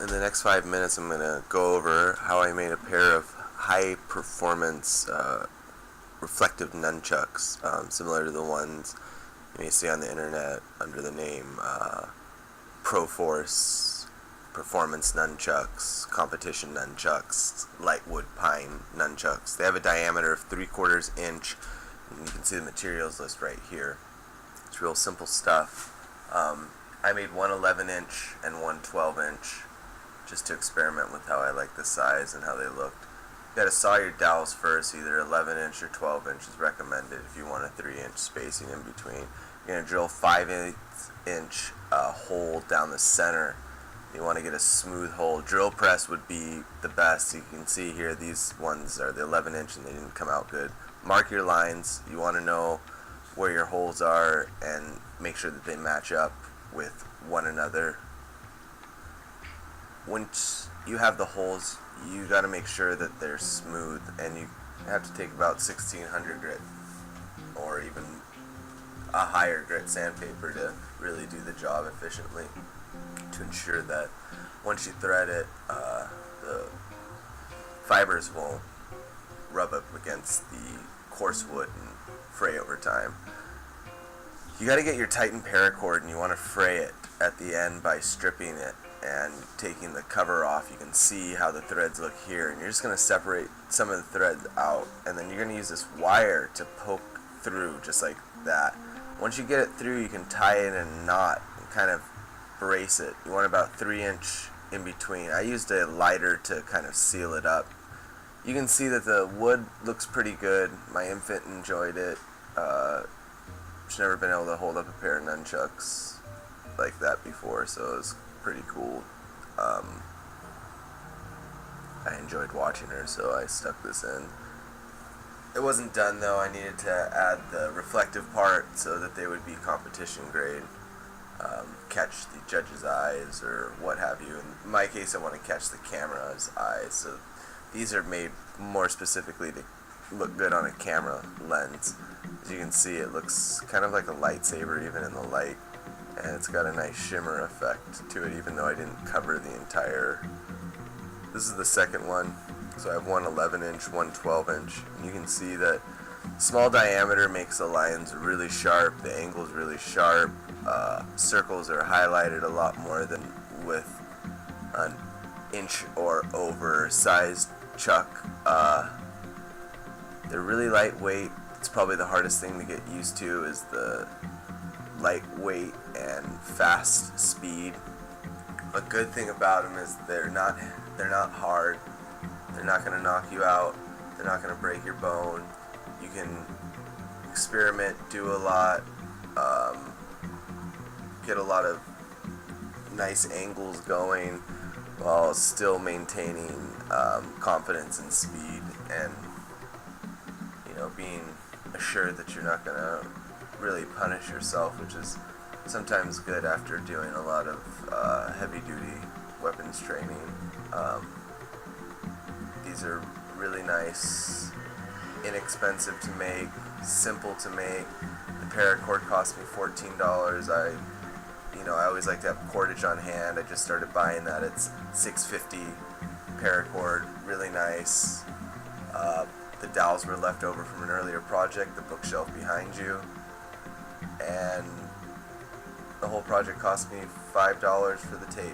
In the next 5 minutes, I'm going to go over how I made a pair of high performance reflective nunchucks, similar to the ones you may see on the internet under the name Pro Force Performance Nunchucks, Competition Nunchucks, Lightwood Pine Nunchucks. They have a diameter of 3/4 inch, and you can see the materials list right here. It's real simple stuff. I made one 11-inch and one 12-inch just to experiment with how I like the size and how they looked. You gotta saw your dowels first, either 11-inch or 12-inch is recommended if you want a 3-inch spacing in between. You're gonna drill 5/8-inch hole down the center. You want to get a smooth hole. Drill press would be the best. You can see here these ones are the 11-inch and they didn't come out good. Mark your lines. You want to know where your holes are and make sure that they match up with one another. Once you have the holes, you got to make sure that they're smooth, and you have to take about 1600 grit or even a higher grit sandpaper to really do the job efficiently, to ensure that once you thread it, the fibers won't rub up against the coarse wood and fray over time. You got to get your Titan paracord, and you want to fray it at the end by stripping it and taking the cover off. You can see how the threads look here, and you're just going to separate some of the threads out, and then you're going to use this wire to poke through just like that. Once you get it through, you can tie it in a knot and kind of brace it. You want about 3-inch in between. I used a lighter to kind of seal it up. You can see that the wood looks pretty good. My infant enjoyed it. She's never been able to hold up a pair of nunchucks like that before, so it was pretty cool. I enjoyed watching her, so I stuck this in. It wasn't done though. I needed to add the reflective part so that they would be competition grade. Catch the judge's eyes or what have you. In my case, I want to catch the camera's eyes, so these are made more specifically to look good on a camera lens. As you can see, it looks kind of like a lightsaber even in the light, and it's got a nice shimmer effect to it, even though I didn't cover the entire. This is the second one, so I have one 11-inch, one 12-inch, and you can see that small diameter makes the lines really sharp, the angle's really sharp, circles are highlighted a lot more than with an inch or over sized chuck. They're really lightweight. It's probably the hardest thing to get used to, is the lightweight and fast speed. A good thing about them is they're not hard. They're not going to knock you out. They're not going to break your bone. You can experiment, do a lot, get a lot of nice angles going while still maintaining confidence and speed, and being assured that you're not going to really punish yourself, which is sometimes good after doing a lot of heavy-duty weapons training. These are really nice, inexpensive to make, simple to make. The paracord cost me $14. I always like to have cordage on hand. I just started buying that. It's $6.50 paracord, really nice. The dowels were left over from an earlier project, the bookshelf behind you, and the whole project cost me $5 for the tape,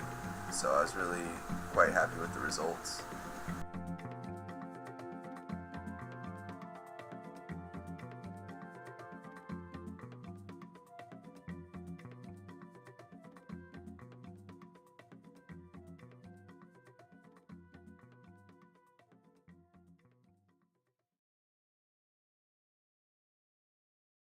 so I was really quite happy with the results.